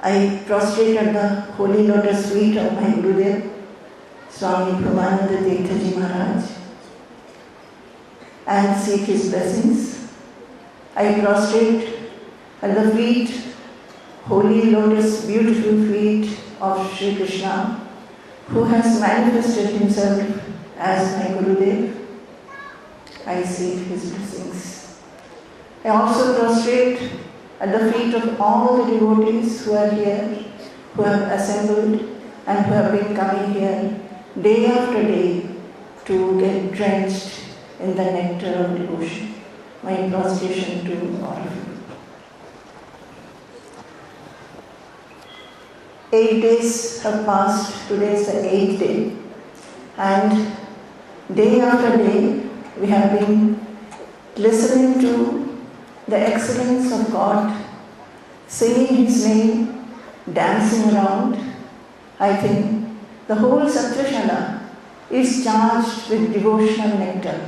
I prostrate at the holy lotus feet of my Gurudev, Swami Prabhupada Tirtha Maharaj, and seek his blessings. I prostrate at the feet, holy lotus, beautiful feet of Sri Krishna, who has manifested himself as my Gurudev. I seek his blessings. I also prostrate at the feet of all the devotees who are here, who have assembled and who have been coming here day after day to get drenched in the nectar of devotion. My prostration to all of you. 8 days have passed. Today is the 8th day. And day after day, we have been listening to the excellence of God, singing His name, dancing around. I think the whole Saptashala is charged with devotional nectar,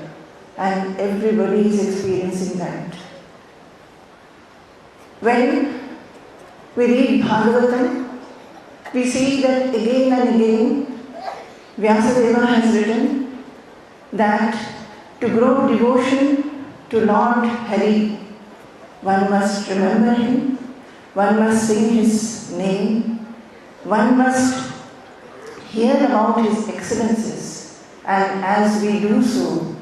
and everybody is experiencing that. When we read Bhagavatam, we see that again and again Vyasadeva has written that to grow devotion to Lord Hari, one must remember Him, one must sing His name, one must hear about His excellences, and as we do so,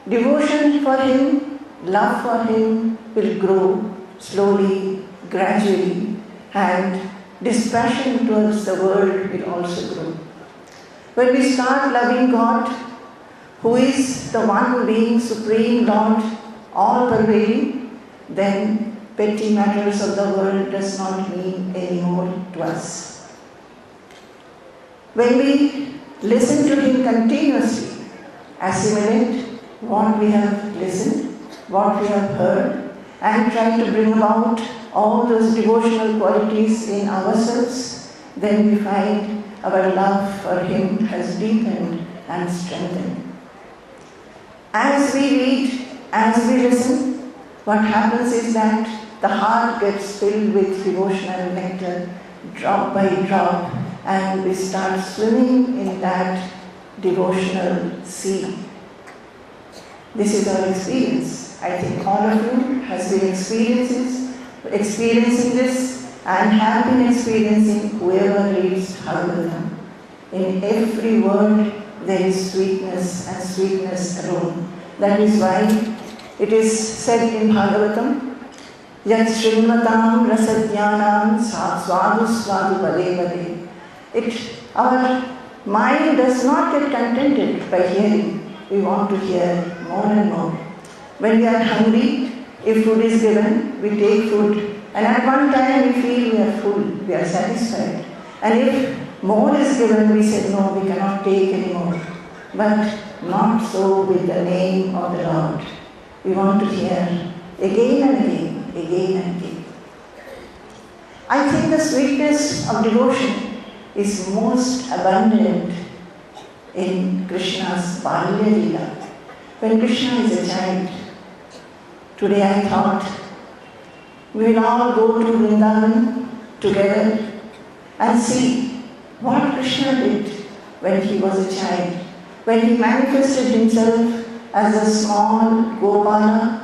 devotion for Him, love for Him will grow slowly, gradually, and dispassion towards the world will also grow. When we start loving God, who is the one being supreme Lord, all-pervading, then petty matters of the world does not mean any more to us. When we listen to Him continuously, assimilate what we have listened, what we have heard, and try to bring about all those devotional qualities in ourselves, then we find our love for Him has deepened and strengthened. As we read, as we listen, what happens is that the heart gets filled with devotional nectar, drop by drop, and we start swimming in that devotional sea. This is our experience. I think all of you has been experiencing this and have been experiencing whoever reads Bhagavatam. In every word there is sweetness and sweetness alone. That is why it is said in Bhagavatam, Yat Srimvatam Rasadhyanam Swadu Swadu Bade Bade. Our mind does not get contented by hearing. We want to hear more and more. When we are hungry, if food is given, we take food. And at one time we feel we are full, we are satisfied. And if more is given, we say, no, we cannot take any more. But not so with the name of the Lord. We want to hear again and again, again and again. I think the sweetness of devotion is most abundant in Krishna's Balya Leela. When Krishna is a child, today I thought we will all go to Vrindavan together and see what Krishna did when he was a child, when he manifested himself as a small Gopala,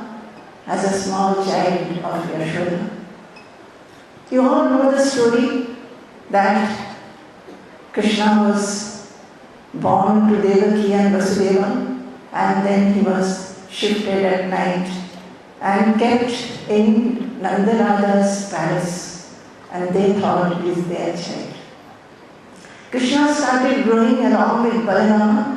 as a small child of Yashoda. You all know the story that Krishna was born to Devaki and Vasudeva, and then he was shifted at night and kept in Nandarada's palace, and they thought he is their child. Krishna started growing along with Balarama,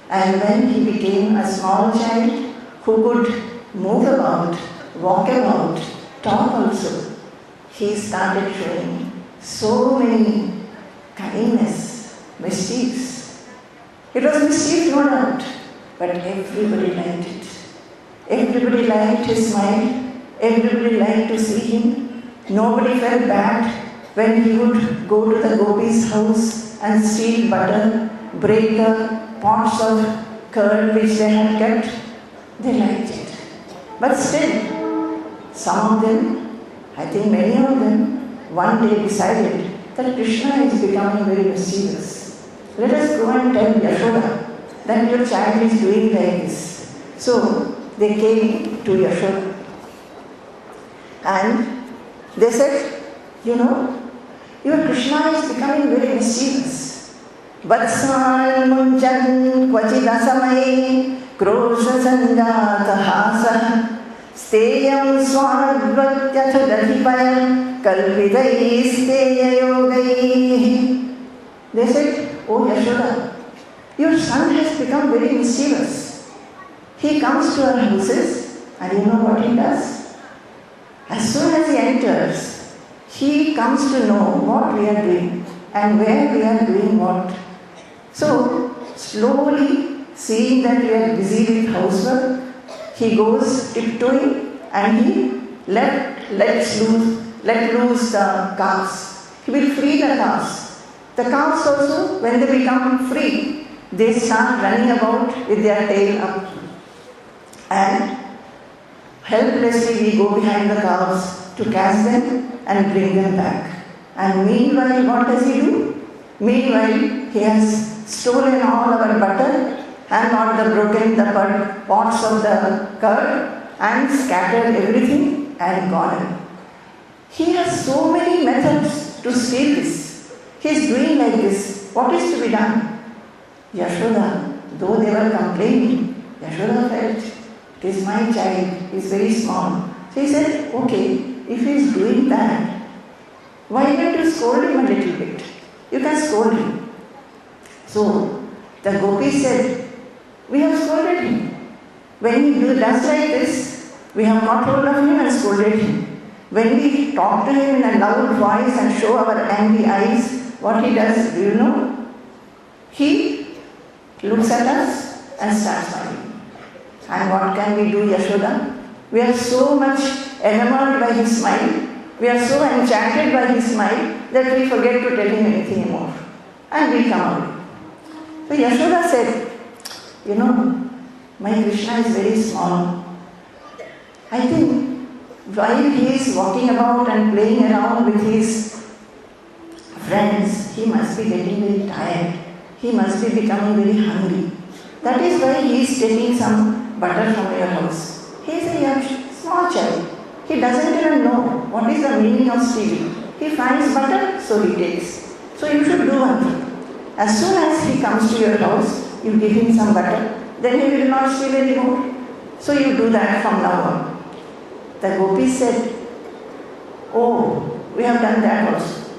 and when he became a small child who could move about, walk about, talk also, he started showing so many kindness, mischiefs. It was mischief, no doubt, but everybody liked it. Everybody liked his smile, everybody liked to see him. Nobody felt bad when he would go to the gopis' house and steal butter, break the pots of curd which they had kept. They liked it. But still, some of them, I think many of them, one day decided that Krishna is becoming very mischievous. Let us go and tell Yashoda that your child is doing like this. So they came to Yashoda and they said, your Krishna is becoming very mischievous. Vatsan munchan kvachidasamaye krosha sanjata hasa steyam swadvatyatha dadhipaya kalvidai steya yogai. They said, oh Yashoda, your son has become very mischievous. He comes to our houses and you know what he does? As soon as he enters, he comes to know what we are doing and where we are doing what. So, slowly, seeing that we are busy with housework, he goes tiptoeing and he let loose the calves. He will free the calves. The calves also, when they become free, they start running about with their tail up. And helplessly we go behind the calves to catch them and bring them back. And meanwhile, what does he do? Meanwhile, he has stolen all our butter and all the broken the pots of the curd and scattered everything and gone. He has so many methods to steal this. He is doing like this. What is to be done? Yashoda, though they were complaining, Yashoda felt, it is my child, he is very small. So he said, okay, if he is doing that, why don't you scold him a little bit? You can scold him. So the gopis said, we have scolded him. When he does like this, we have got hold of him and scolded him. When we talk to him in a loud voice and show our angry eyes, what he does, do you know? He looks at us and starts smiling. And what can we do, Yashoda? We are so much enamored by his smile, we are so enchanted by his smile that we forget to tell him anything more. And we come away. So Yashoda said, my Krishna is very small. I think while he is walking about and playing around with his friends, he must be getting very tired. He must be becoming very hungry. That is why he is taking some butter from your house. He is a young, small child. He doesn't even know what is the meaning of stealing. He finds butter, so he takes. So you should do one thing. As soon as he comes to your house, you give him some butter, then he will not steal anymore. So you do that from now on. The gopis said, oh, we have done that also.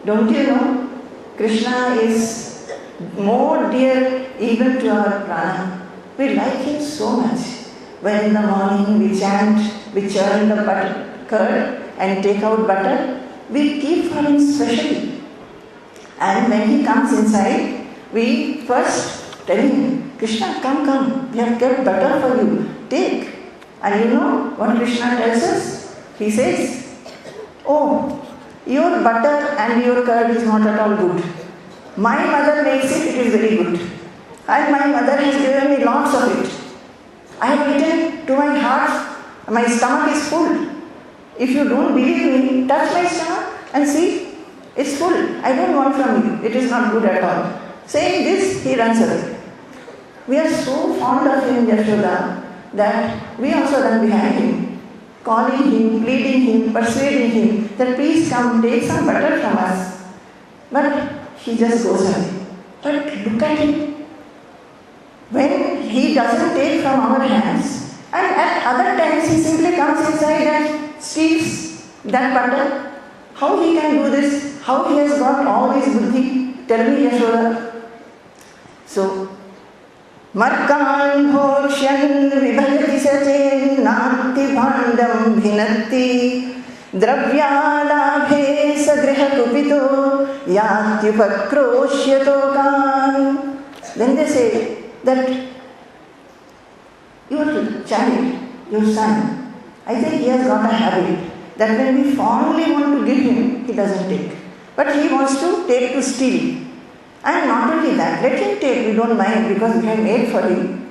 Don't you know, Krishna is more dear even to our prana. We like him so much. When in the morning we chant, we churn the butter, curd and take out butter, we keep for him specially. And when he comes inside, we first tell him, Krishna, come, we have kept butter for you, take. And you know what Krishna tells us? He says, oh, your butter and your curd is not at all good. My mother makes it, it is very good. And my mother has given me lots of it. I have eaten to my heart, my stomach is full. If you don't believe me, touch my stomach and see, it's full. I don't want from you, it is not good at all. Saying this, he runs away. We are so fond of him, Yashoda, that we also run behind him, calling him, pleading him, persuading him that please come, take some butter from us. But he just goes away. But look at him. When he doesn't take from our hands, and at other times he simply comes inside and steals that butter. How he can do this? How he has got all this buddhi? Tell me, Yashoda. So, Markan bhokshan vibhajati sachen nanti bhandam bhinatti dravyalabhe sagriha kupito yatyupakroshyato kan. Then they say that your child, your son, I think he has got a habit that when we fondly want to give him, he doesn't take. But he wants to take to steal. And not only that, let him take, we don't mind because we have made for him.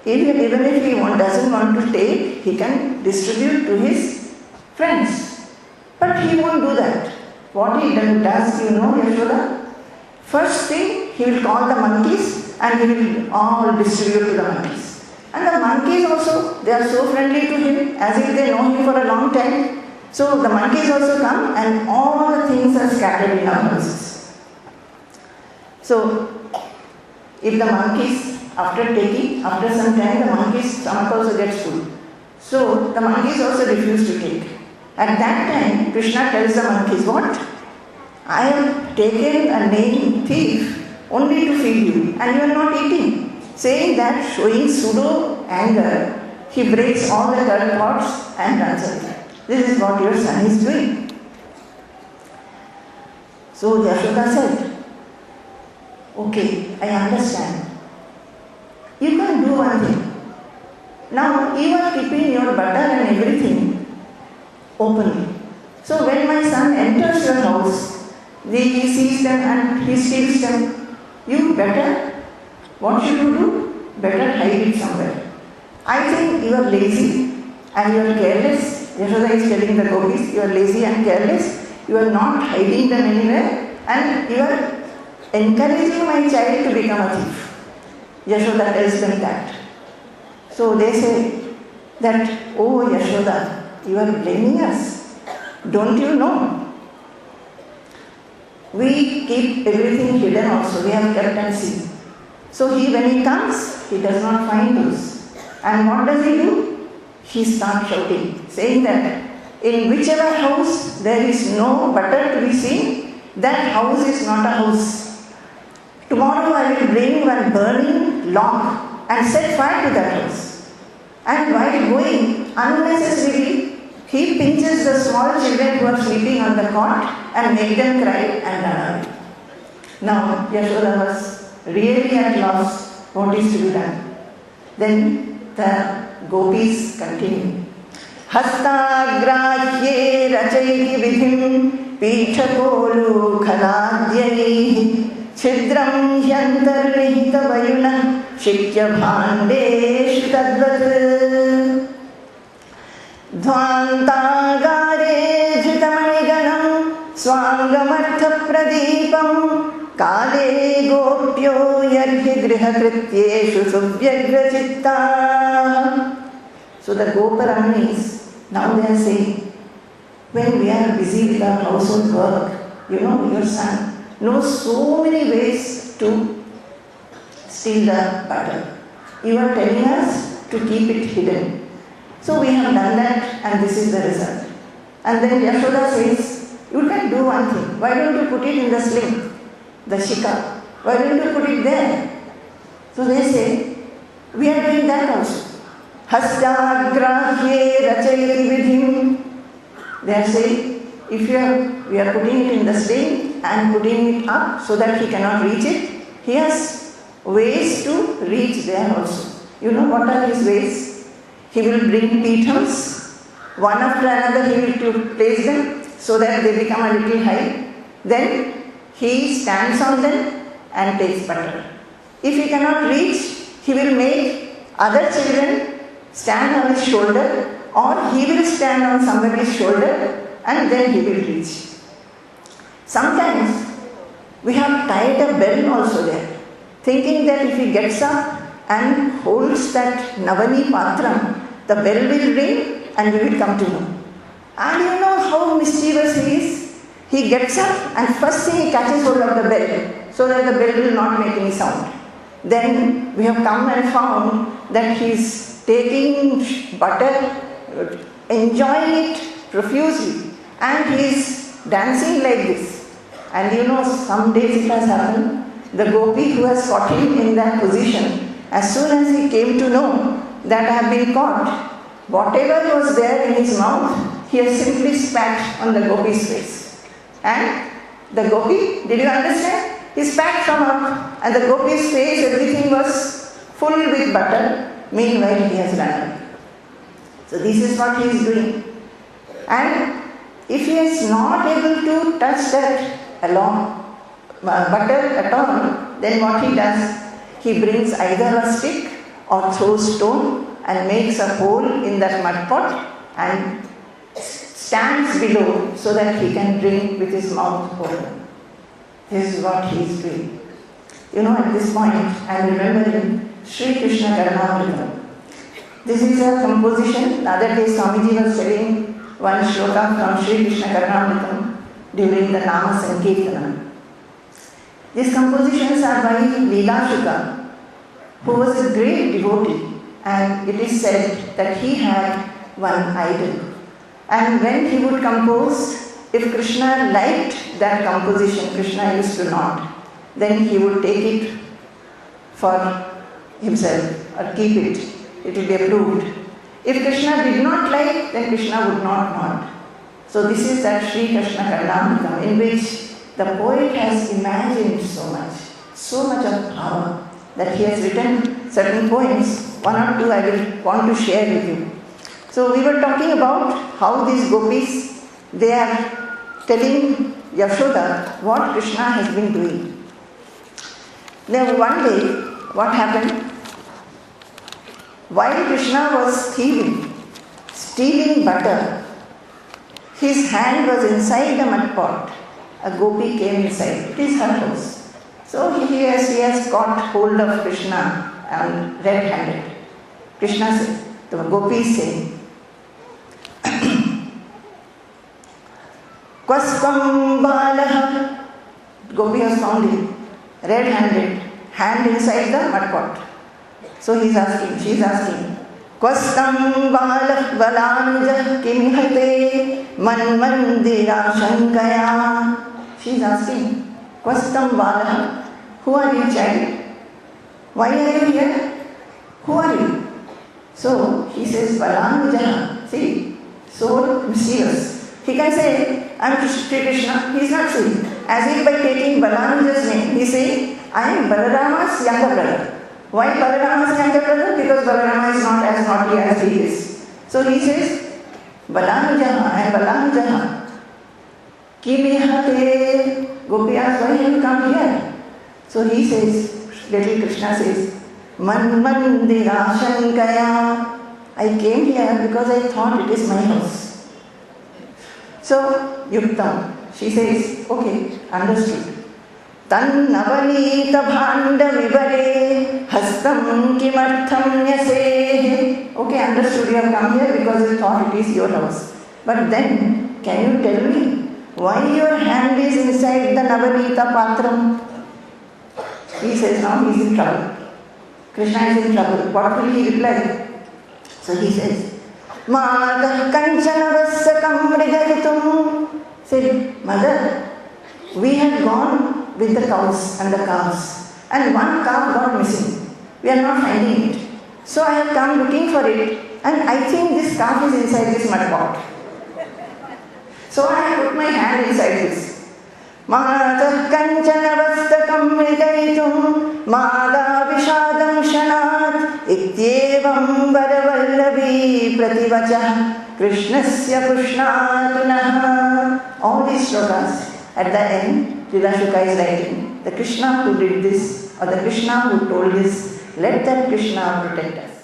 Even if he doesn't want to take, he can distribute to his friends. But he won't do that. What he does, Yashoda? First thing, he will call the monkeys and he will all distribute to the monkeys. And the monkeys also, they are so friendly to him as if they know him for a long time. So the monkeys also come and all the things are scattered in our houses. So if the monkeys, after some time, the monkeys' stomach also gets full. So the monkeys also refuse to take. At that time, Krishna tells the monkeys, what? I have taken a name thief only to feed you and you are not eating. Saying that, showing pseudo anger, he breaks all the curd pots and runs away. This is what your son is doing. So Yashoda said, okay, I understand. You can do one thing. Now you are keeping your butter and everything openly. So when my son enters your house, he sees them and he steals them. You better, what should you do? Better hide it somewhere. I think you are lazy and you are careless. Yashoda is telling the gopis, you are lazy and careless. You are not hiding them anywhere and you are encouraging my child to become a thief. Yashoda tells them that. So they say that, oh Yashoda, you are blaming us. Don't you know? We keep everything hidden also. We have kept and seen. So when he comes, he does not find those. And what does he do? He starts shouting, saying that in whichever house there is no butter to be seen, that house is not a house. Tomorrow I will bring one burning log and set fire to that house. And while going, unnecessarily, he pinches the small children who are sleeping on the cot and make them cry and run away. Now Yashoda was really at loss what is to be done. Then the gopis continue. Hastagrahye rachayhi vidhim pithakolu khaladyaihi chidram hyantarnihita vayuna shikya bhandeshu tadvat Dhvantagare jhitamaniganam swangamartha pradipam kale gopyo yarhi grihakrityeshu subhyagra chitta. So the Goparanis, now they are saying, when we are busy with our household work, your son knows so many ways to steal the butter. You are telling us to keep it hidden. So we have done that and this is the result. And then Yashoda says, you can do one thing. Why don't you put it in the sling, the shika? Why don't you put it there? So they say, we are doing that also. Hastagrahye rachayati vidhim. They are saying, if we are putting it in the sling and putting it up so that he cannot reach it, he has ways to reach there also. You know what are his ways? He will bring peetams, one after another he will place them so that they become a little high. Then he stands on them and takes butter. If he cannot reach, he will make other children stand on his shoulder or he will stand on somebody's shoulder and then he will reach. Sometimes we have tied a bell also there, thinking that if he gets up and holds that Navani Patram, the bell will ring and we will come to know. And you know how mischievous he is? He gets up and first thing he catches hold of the bell so that the bell will not make any sound. Then we have come and found that he is taking butter, enjoying it profusely, and he is dancing like this. And some days it has happened, the gopi who has caught him in that position, as soon as he came to know that I have been caught, whatever was there in his mouth, he has simply spat on the gopi's face. And the gopi, did you understand? He spat from up and the gopi's face, everything was full with butter. Meanwhile, he has run away. So this is what he is doing. And if he is not able to touch that butter at all, then what he does? He brings either a stick or throws stone and makes a hole in that mud pot and stands below so that he can drink with his mouth open. This is what he is doing. You know, at this point, I am remembering Sri Krishna Karnamritam. This is a composition. The other day, Swamiji was telling one shloka from Sri Krishna Karnamritam during the Nama Sankirtanam. These compositions are by Leela Shuka, who was a great devotee, and it is said that he had one idol. And when he would compose, if Krishna liked that composition, Krishna used to nod, then he would take it for himself or keep it. It will be approved. If Krishna did not like, then Krishna would not nod. So this is that Sri Krishna Karnamritam, in which the poet has imagined so much of power, that he has written certain poems. One or two I will want to share with you. So we were talking about how these gopis, they are telling Yashoda what Krishna has been doing. Now one day, what happened? While Krishna was stealing butter, his hand was inside the mud pot. A gopi came inside. It is her house. So he has caught hold of Krishna and red-handed. Krishna said, the gopi is saying, Kvasvam balaha. Gopi has found him, red-handed, hand inside the mud pot. So she is asking, Kvastam balah balanjah kimihate manmandira shankaya. She is asking, Kvastam balah, who are you, child? Why are you here? Who are you? So he says, Balanjah. See, so mysterious. He can say, I am Sri Krishna. He is not saying. As if by taking Balanja's name, he is saying, I am Balarama's younger brother. Why Balarama's younger brother? Because Balarama is not as naughty as he is. So he says, Balanjaha, I am Balanjaha. Kimihate. Gopi asks, why have you come here? So he says, little Krishna says, Manmandira shankaya. I came here because I thought it is my house. So, Yuktam, she says, okay, understood. Tan navanita bhanda vivare hastam kimartham yasehe. Okay, understood, you have come here because you thought it is your house. But then, can you tell me why your hand is inside the navanita patram? He says, now he is in trouble. Krishna is in trouble. What will he reply? So he says, Mata kanchana vassakam mridalitum. Said, Mother, we had gone with the cows and the calves, and one calf got missing. We are not finding it. So I have come looking for it, and I think this calf is inside this mud pot. So I have put my hand inside this. Mata kanchana vastakam mridalitum mada vishadam shanat ityevam varavallavi prativachah krishnasya pushnatunaha. All these shlokas, at the end, Leela Shuka is writing, the Krishna who did this, or the Krishna who told this, let that Krishna protect us.